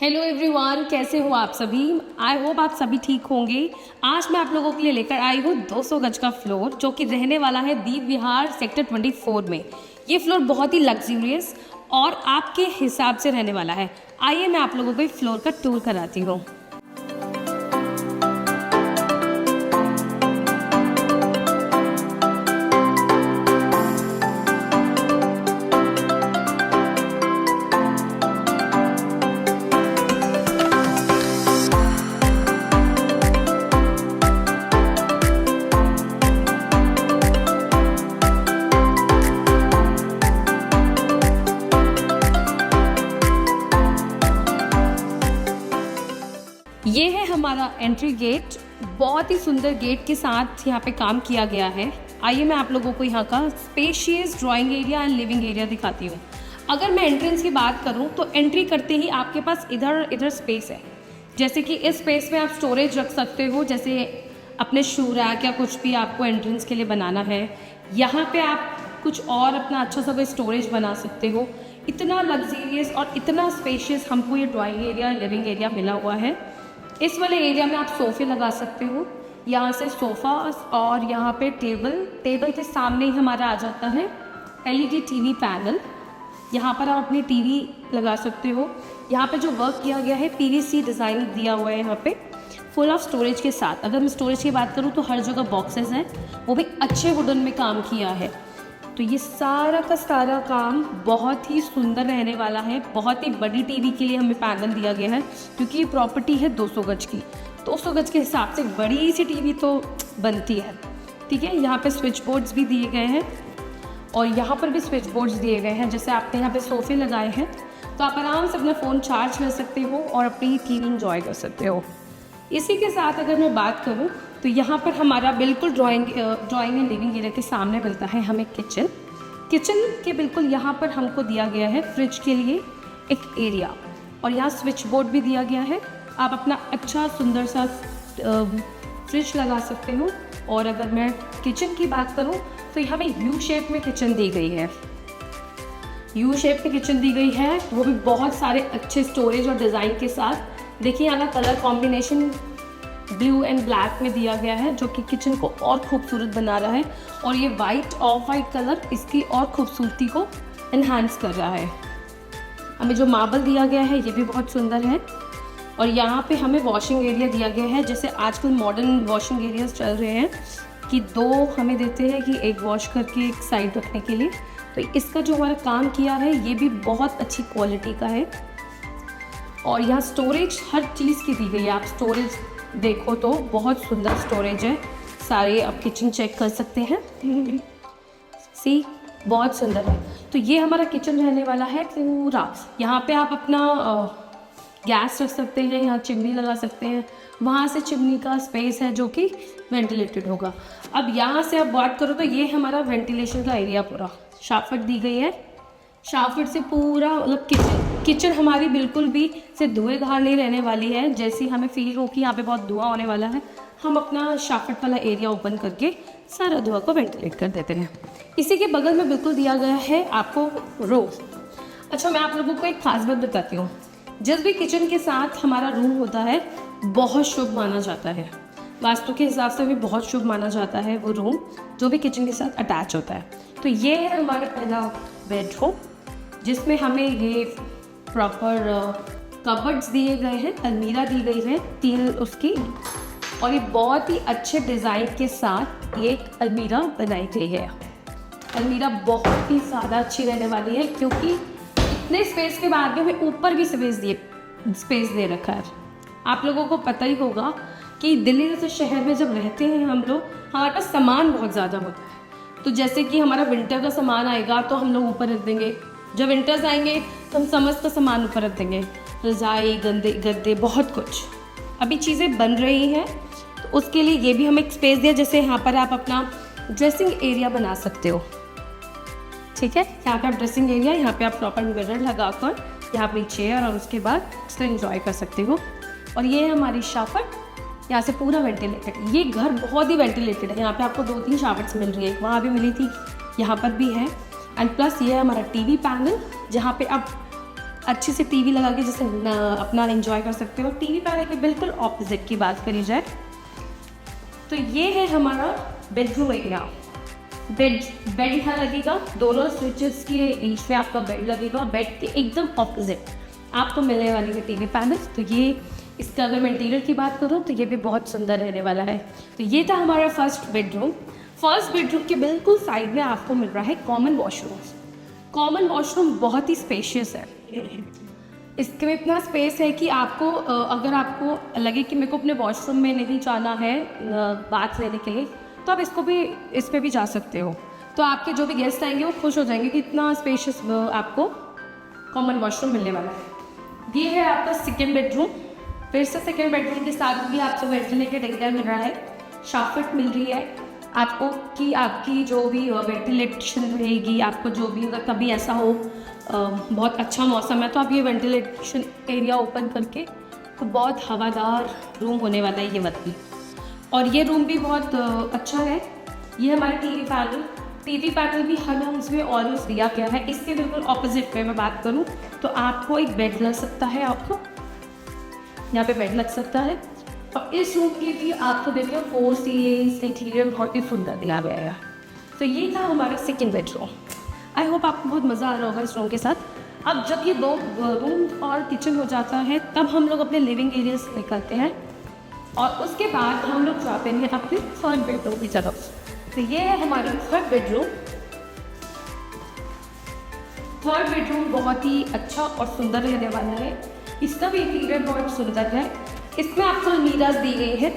Hello everyone, कैसे हो आप सभी। आई होप आप सभी ठीक होंगे। आज मैं आप लोगों के लिए लेकर आई हूँ 200 गज का फ्लोर जो कि रहने वाला है दीप विहार सेक्टर 24 में। ये फ्लोर बहुत ही लग्जूरियस और आपके हिसाब से रहने वाला है। आइए मैं आप लोगों को फ्लोर का टूर कराती हूँ। ये है हमारा एंट्री गेट। बहुत ही सुंदर गेट के साथ यहाँ पे काम किया गया है। आइए मैं आप लोगों को यहाँ का spacious drawing area and living area दिखाती हूँ। अगर मैं एंट्रेंस की बात करूँ तो एंट्री करते ही आपके पास इधर स्पेस है। जैसे कि इस स्पेस में आप स्टोरेज रख सकते हो, जैसे अपने शू रैक या कुछ भी आपको एंट्रेंस के लिए बनाना है। यहाँ पे आप कुछ और अपना अच्छा सा कोई स्टोरेज बना सकते हो। इतना लग्जरियस और इतना स्पेशियस हमको ये ड्राइंग एरिया लिविंग एरिया मिला हुआ है। इस वाले एरिया में आप सोफ़े लगा सकते हो। यहाँ से सोफ़ा और यहाँ पे टेबल के सामने ही हमारा आ जाता है एलईडी टीवी पैनल। यहाँ पर आप अपनी टीवी लगा सकते हो। यहाँ पे जो वर्क किया गया है पीवीसी डिज़ाइन दिया हुआ है यहाँ पे फुल ऑफ स्टोरेज के साथ। अगर मैं स्टोरेज की बात करूँ तो हर जगह बॉक्सेस हैं, वो भी अच्छे वुडन में काम किया है। तो ये सारा का सारा काम बहुत ही सुंदर रहने वाला है। बहुत ही बड़ी टीवी के लिए हमें पैनल दिया गया है क्योंकि ये प्रॉपर्टी है 200 गज की। 200 गज के हिसाब से बड़ी सी टीवी तो बनती है, ठीक है। यहाँ पे स्विच बोर्ड्स भी दिए गए हैं और यहाँ पर भी स्विच बोर्ड्स दिए गए हैं। जैसे आपने यहाँ पे सोफ़े लगाए हैं तो आप आराम से अपना फ़ोन चार्ज कर सकते हो और अपनी टीवी इंजॉय कर सकते हो। इसी के साथ अगर मैं बात करूँ तो यहाँ पर हमारा बिल्कुल ड्राइंग एंड लिविंग एरिया के सामने मिलता है हमें किचन के बिल्कुल यहाँ पर हमको दिया गया है फ्रिज के लिए एक एरिया और यहाँ स्विच बोर्ड भी दिया गया है। आप अपना अच्छा सुंदर सा फ्रिज लगा सकते हो। और अगर मैं किचन की बात करूँ तो यहाँ पे यू शेप में किचन दी गई है। यू शेप में किचन दी गई है, वो भी बहुत सारे अच्छे स्टोरेज और डिज़ाइन के साथ। देखिए यहाँ का colour combination blue and black में दिया गया है जो कि किचन को और खूबसूरत बना रहा है। और ये वाइट ऑफ वाइट कलर इसकी और खूबसूरती को इन्हांस कर रहा है। हमें जो मार्बल दिया गया है ये भी बहुत सुंदर है। और यहाँ पे हमें वॉशिंग एरिया दिया गया है। जैसे आजकल मॉडर्न वॉशिंग एरियाज चल रहे हैं कि 2 हमें देते हैं कि एक वॉश करके एक साइड रखने के लिए। तो इसका जो हमारा काम किया है ये भी बहुत अच्छी क्वालिटी का है। और यहाँ स्टोरेज हर चीज़ की दी गई है। आप स्टोरेज देखो तो बहुत सुंदर स्टोरेज है। सारे आप किचन चेक कर सकते हैं, सी बहुत सुंदर है। तो ये हमारा किचन रहने वाला है पूरा। यहाँ पे आप अपना गैस रख सकते हैं, यहाँ चिमनी लगा सकते हैं। वहाँ से चिमनी का स्पेस है जो कि वेंटिलेटेड होगा। अब यहाँ से आप बात करो तो ये हमारा वेंटिलेशन का एरिया पूरा शाफट दी गई है। शाफट से पूरा मतलब किचन हमारी बिल्कुल भी से धुएं धार नहीं रहने वाली है। जैसे हमें फील हो कि यहाँ पे बहुत धुआं होने वाला है, हम अपना शाफट वाला एरिया ओपन करके सारा धुआं को वेंटिलेट कर देते हैं। इसी के बगल में बिल्कुल दिया गया है आपको रो। अच्छा, मैं आप लोगों को एक खास बात बताती हूँ। जिस भी किचन के साथ हमारा रूम होता है बहुत शुभ माना जाता है। वास्तु के हिसाब से भी बहुत शुभ माना जाता है वो रूम जो भी किचन के साथ अटैच होता है। तो ये है हमारा पहला बेडरूम जिसमें हमें ये प्रॉपर कबर्ड्स दिए गए हैं, अलमीरा दी गई है 3 उसकी। और ये बहुत ही अच्छे डिज़ाइन के साथ ये एक अलमीरा बनाई गई है। अलमीरा बहुत ही ज़्यादा अच्छी रहने वाली है क्योंकि इतने स्पेस के बाद भी हमें ऊपर भी स्पेस दे रखा है। आप लोगों को पता ही होगा कि दिल्ली जैसे शहर में जब रहते हैं हम लोग, हमारे पास सामान बहुत ज़्यादा होता है। तो जैसे कि हमारा विंटर का सामान आएगा तो हम लोग ऊपर रख देंगे, जब विंटर्स आएंगे तो हम समस्त सामान ऊपर रख देंगे, रज़ाई गद्दे बहुत कुछ। अभी चीज़ें बन रही हैं तो उसके लिए ये भी हमें एक स्पेस दिया। जैसे यहाँ पर आप अपना ड्रेसिंग एरिया बना सकते हो, ठीक है। यहाँ पे आप ड्रेसिंग एरिया, यहाँ पे आप प्रॉपर मिरर लगाकर यहाँ पे चेयर और उसके बाद इसको एंजॉय कर सकते हो। और ये है हमारी शाफट, यहाँ से पूरा वेंटिलेटेड। ये घर बहुत ही वेंटिलेटेड है। यहाँ पे आपको 2-3 शाफट्स मिल रही है, वहाँ भी मिली थी, यहाँ पर भी है। एंड प्लस ये है हमारा टीवी पैनल जहाँ पे आप अच्छे से टीवी लगा के जैसे अपना एंजॉय कर सकते हो। टीवी पैनल के बिल्कुल ऑपोजिट की बात करी जाए तो ये है हमारा बेडरूम एरिया। बेड यहाँ लगेगा, दोनों स्विचेस के बीच में आपका बेड लगेगा। बेड के एकदम ऑपोजिट आपको मिलने वाली है टीवी पैनल। तो ये इसका अगर मैं इंटीरियर की बात करूँ तो ये भी बहुत सुंदर रहने वाला है। तो ये था हमारा फर्स्ट बेडरूम। फर्स्ट बेडरूम के बिल्कुल साइड में आपको मिल रहा है कॉमन वॉशरूम। कॉमन वॉशरूम बहुत ही स्पेशियस है। इसके में इतना स्पेस है कि आपको अगर आपको लगे कि मेरे को अपने वॉशरूम में नहीं जाना है बाथ लेने के लिए, तो आप इस पे भी जा सकते हो। तो आपके जो भी गेस्ट आएंगे वो खुश हो जाएंगे कि इतना स्पेशियस आपको कॉमन वॉशरूम मिलने वाला है। ये है आपका सेकेंड बेडरूम। फिर से सेकेंड बेडरूम के साथ भी आपको वेंटिलेटेड एरिया मिल रहा है, शाफट मिल रही है आपको कि आपकी जो भी वेंटिलेशन रहेगी। आपको जो भी अगर कभी ऐसा हो बहुत अच्छा मौसम है तो आप ये वेंटिलेशन एरिया ओपन करके तो बहुत हवादार रूम होने वाला है ये वाला। और ये रूम भी बहुत अच्छा है। ये हमारा टीवी पैनल भी हर रूम्स में ऑलमोस्ट दिया गया है। इसके बिल्कुल ऑपोजिट पे मैं बात करूँ तो आपको एक बेड लग सकता है, आपको यहाँ पे बेड लग सकता है। और इस रूम की भी आपको देखिए 4 सीलिंग्स इंटीरियर बहुत ही सुंदर दिया गया है। तो ये था हमारा सेकेंड बेडरूम। आई होप आपको बहुत मज़ा आ रहा होगा इस रूम के साथ। अब जब ये 2 रूम और किचन हो जाता है तब हम लोग अपने लिविंग एरिया से निकलते हैं और उसके बाद हम लोग जाते हैं अपने थर्ड बेडरूम की तरफ। तो ये है हमारा थर्ड बेडरूम। थर्ड बेडरूम बहुत ही अच्छा और सुंदर रहने वाला है। इसका भी इंटीरियर बहुत सुंदर है। इसमें आपको अलमीराज दी गई है।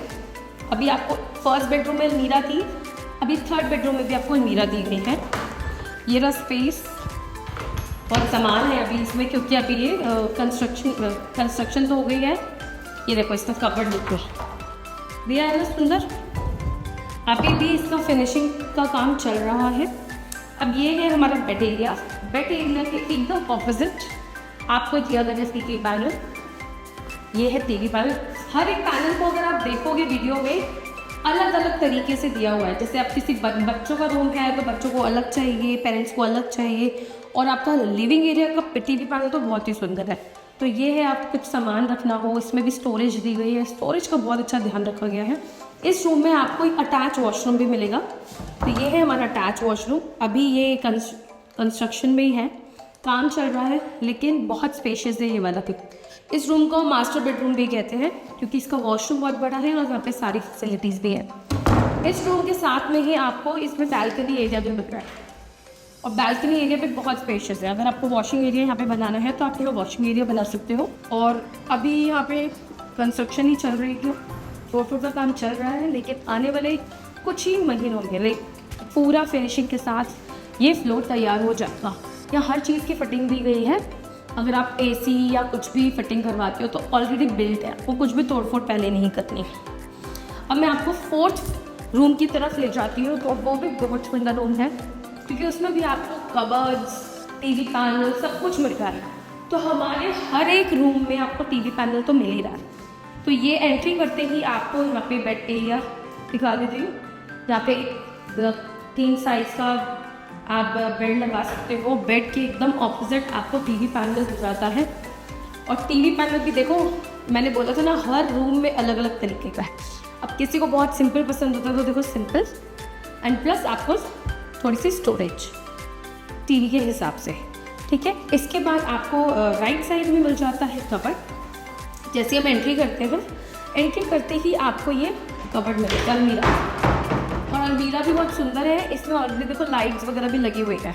अभी आपको फर्स्ट बेडरूम में अलमीरा थी, अभी थर्ड बेडरूम में भी आपको अलमीरा दी गई है। ये रहा स्पेस और सामान है अभी इसमें, क्योंकि अभी ये कंस्ट्रक्शन तो हो गई है। ये देखो इसका कबर्ड देखो दिया है ना सुंदर। अभी भी इसका फिनिशिंग का काम चल रहा है। अब ये है हमारा बेड एरिया। बेड एरिया के एकदम ऑपोजिट आपको दिया गया है टीवी पैनल। ये है टीवी पैनल। हर एक पैनल को अगर आप देखोगे वीडियो में अलग अलग तरीके से दिया हुआ है। जैसे आप किसी बच्चों का रूम है तो बच्चों को अलग चाहिए, पेरेंट्स को अलग चाहिए। और आपका लिविंग एरिया का टीवी पैनल तो बहुत ही सुंदर है। तो ये है आप कुछ सामान रखना हो, इसमें भी स्टोरेज दी गई है। स्टोरेज का बहुत अच्छा ध्यान रखा गया है। इस रूम में आपको एक अटैच वॉशरूम भी मिलेगा। तो ये है हमारा अटैच वॉशरूम। अभी ये कंस्ट्रक्शन में ही है, काम चल रहा है, लेकिन बहुत स्पेशियस है ये वाला भी। इस रूम को मास्टर बेडरूम भी कहते हैं क्योंकि इसका वॉशरूम बहुत बड़ा है और यहाँ पे सारी फैसिलिटीज़ भी है। इस रूम के साथ में ही आपको इसमें बैल्कनी एरिया भी मिल रहा है और बैल्कनी एरिया पे बहुत स्पेशियस है। अगर आपको वॉशिंग एरिया यहाँ पे बनाना है तो आप यहाँ वॉशिंग एरिया बना सकते हो। और अभी यहाँ पे कंस्ट्रक्शन ही चल रही है, फ्लोर का काम चल रहा है, लेकिन आने वाले कुछ ही महीनों में पूरा फिनिशिंग के साथ ये फ्लोर तैयार हो जाएगा। यहाँ हर चीज़ की फिटिंग दी गई है। अगर आप एसी या कुछ भी फिटिंग करवाते हो तो ऑलरेडी बिल्ट है, आपको कुछ भी तोड़फोड़ पहले नहीं करनी। अब मैं आपको फोर्थ रूम की तरफ ले जाती हूँ। तो वो भी बहुत सुंदर रूम है क्योंकि उसमें भी आपको कबर्ड्स, टीवी पैनल सब कुछ मिल रहा है। तो हमारे हर एक रूम में आपको टीवी पैनल तो मिल ही रहा है। तो ये एंट्री करते ही आपको यहाँ पे बेड एरिया दिखा देती हूँ। यहाँ पे 3 साइज़ का आप बेड लगा सकते हो। बेड के एकदम ऑपोजिट आपको टीवी पैनल दिख जाता है। और टीवी पैनल भी देखो, मैंने बोला था ना हर रूम में अलग अलग तरीके का है। अब किसी को बहुत सिंपल पसंद होता है तो देखो सिंपल, एंड प्लस आपको थोड़ी सी स्टोरेज टीवी के हिसाब से, ठीक है। इसके बाद आपको राइट साइड में मिल जाता है कबर्ड। जैसे हम एंट्री करते हैं, एंट्री करते ही आपको ये कबर्ड मिलेगा, अलमीरा। और अलमीरा भी बहुत सुंदर है। इसमें ऑलरेडी देखो लाइट्स वगैरह भी लगी हुई है।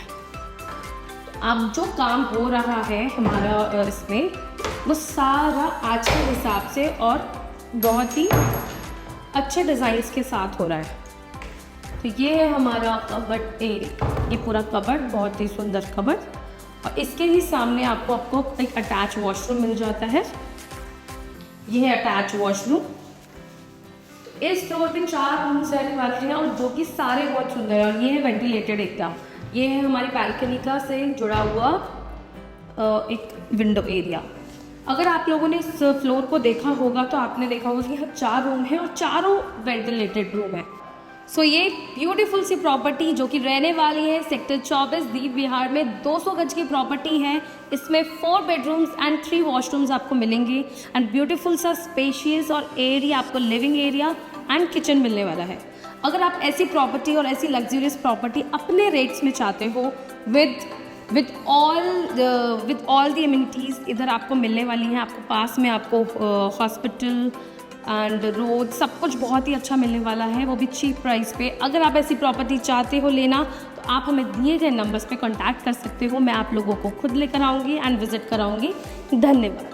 अब जो काम हो रहा है हमारा इसमें वो सारा आज के हिसाब से और बहुत ही अच्छे डिज़ाइंस के साथ हो रहा है। तो ये है हमारा कबर्ड एरिया। ये पूरा कबर्ड बहुत ही सुंदर कबर्ड। और इसके ही सामने आपको एक अटैच वॉशरूम मिल जाता है। ये है अटैच वॉशरूम। इस फ्लोर पे 4 रूम्स रहने वाले हैं और जो कि सारे बहुत सुंदर है। और ये है वेंटिलेटेड एरिया। ये है हमारी बालकनी का से जुड़ा हुआ एक विंडो एरिया। अगर आप लोगों ने इस फ्लोर को देखा होगा तो आपने देखा होगा कि यहाँ 4 रूम हैं और चारों वेंटिलेटेड रूम है। सो ये ब्यूटीफुल सी प्रॉपर्टी जो कि रहने वाली है सेक्टर 24 दीप विहार में 200 गज की प्रॉपर्टी है। इसमें 4 बेडरूम्स एंड 3 वॉशरूम्स आपको मिलेंगे एंड ब्यूटीफुल सा स्पेशियस और एरिया आपको लिविंग एरिया एंड किचन मिलने वाला है। अगर आप ऐसी प्रॉपर्टी और ऐसी लग्जरियस प्रॉपर्टी अपने रेट्स में चाहते हो विद ऑल द एमिनिटीज़ इधर आपको मिलने वाली हैं। आपको पास में आपको हॉस्पिटल एंड रोड सब कुछ बहुत ही अच्छा मिलने वाला है, वो भी चीप प्राइस पे। अगर आप ऐसी प्रॉपर्टी चाहते हो लेना तो आप हमें दिए गए नंबर्स पे कांटेक्ट कर सकते हो। मैं आप लोगों को खुद लेकर आऊँगी एंड विजिट कराऊँगी। धन्यवाद।